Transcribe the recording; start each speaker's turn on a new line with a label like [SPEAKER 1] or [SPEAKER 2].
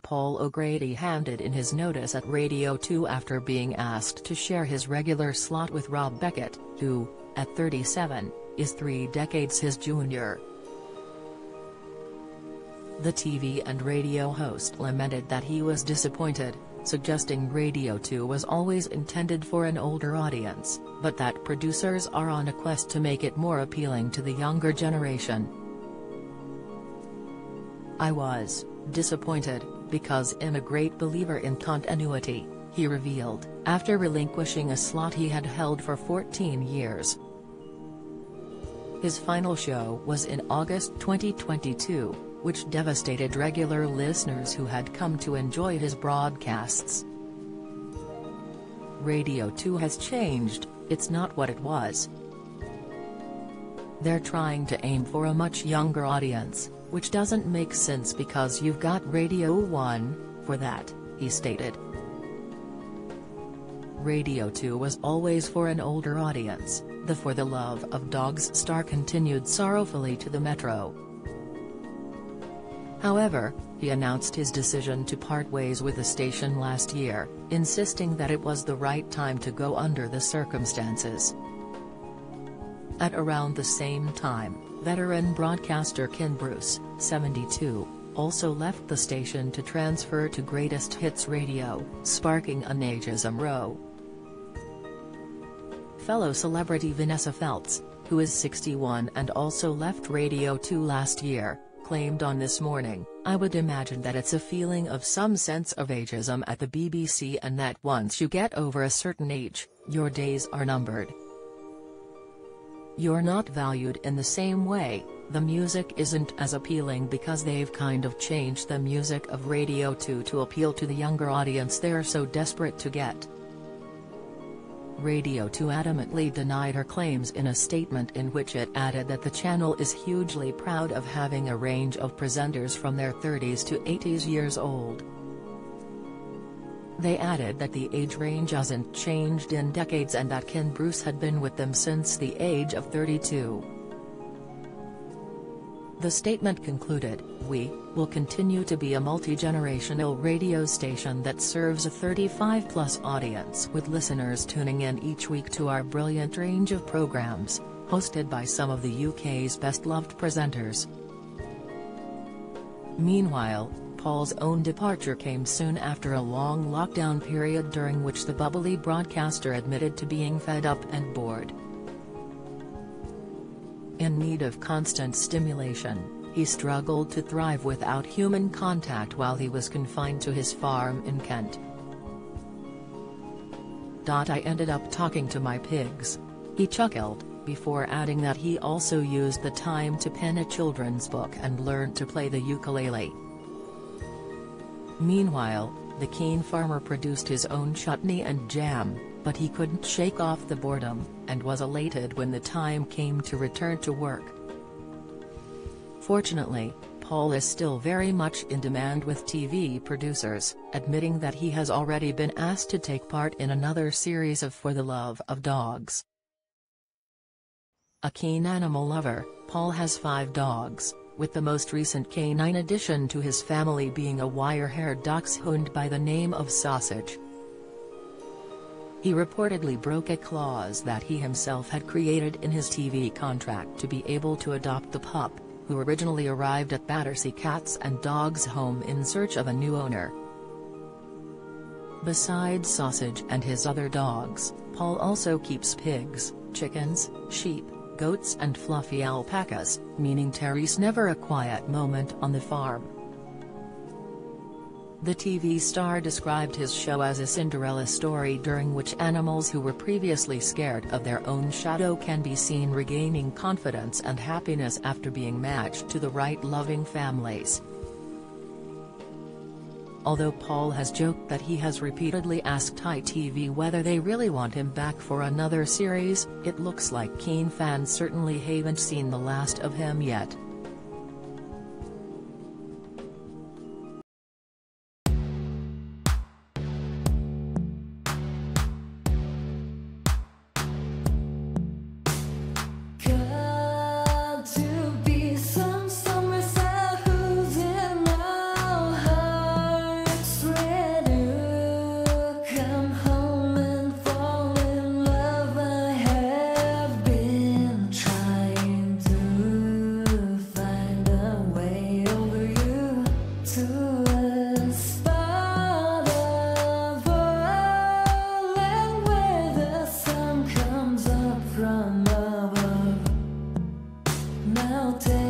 [SPEAKER 1] Paul O'Grady handed in his notice at Radio 2 after being asked to share his regular slot with Rob Beckett, who, at 37, is 3 decades his junior. The TV and radio host lamented that he was disappointed, suggesting Radio 2 was always intended for an older audience, but that producers are on a quest to make it more appealing to the younger generation. "I was disappointed, because I'm a great believer in continuity," he revealed, after relinquishing a slot he had held for 14 years. His final show was in August 2022, which devastated regular listeners who had come to enjoy his broadcasts. Radio 2 has changed, it's not what it was. They're trying to aim for a much younger audience, which doesn't make sense because you've got Radio 1, for that, he stated. Radio 2 was always for an older audience, the For the Love of Dogs star continued sorrowfully to the Metro. However, he announced his decision to part ways with the station last year, insisting that it was the right time to go under the circumstances. At around the same time, veteran broadcaster Ken Bruce, 72, also left the station to transfer to Greatest Hits Radio, sparking an ageism row. Fellow celebrity Vanessa Feltz, who is 61 and also left Radio 2 last year, claimed on This Morning, "I would imagine that it's a feeling of some sense of ageism at the BBC and that once you get over a certain age, your days are numbered. You're not valued in the same way, the music isn't as appealing because they've kind of changed the music of Radio 2 to appeal to the younger audience they're so desperate to get." Radio 2 adamantly denied her claims in a statement in which it added that the channel is hugely proud of having a range of presenters from their 30s to 80s years old. They added that the age range hasn't changed in decades and that Ken Bruce had been with them since the age of 32. The statement concluded, "We will continue to be a multi-generational radio station that serves a 35-plus audience with listeners tuning in each week to our brilliant range of programs, hosted by some of the UK's best-loved presenters." Meanwhile, Paul's own departure came soon after a long lockdown period during which the bubbly broadcaster admitted to being fed up and bored. In need of constant stimulation, he struggled to thrive without human contact while he was confined to his farm in Kent. "I ended up talking to my pigs," he chuckled, before adding that he also used the time to pen a children's book and learn to play the ukulele. Meanwhile, the keen farmer produced his own chutney and jam, but he couldn't shake off the boredom, and was elated when the time came to return to work. Fortunately, Paul is still very much in demand with TV producers, admitting that he has already been asked to take part in another series of For the Love of Dogs. A keen animal lover, Paul has 5 dogs, with the most recent canine addition to his family being a wire-haired dachshund by the name of Sausage. He reportedly broke a clause that he himself had created in his TV contract to be able to adopt the pup, who originally arrived at Battersea Cats and Dogs home in search of a new owner. Besides Sausage and his other dogs, Paul also keeps pigs, chickens, sheep, goats and fluffy alpacas, meaning Terry's never a quiet moment on the farm. The TV star described his show as a Cinderella story during which animals who were previously scared of their own shadow can be seen regaining confidence and happiness after being matched to the right loving families. Although Paul has joked that he has repeatedly asked ITV whether they really want him back for another series, it looks like keen fans certainly haven't seen the last of him yet.
[SPEAKER 2] mountain.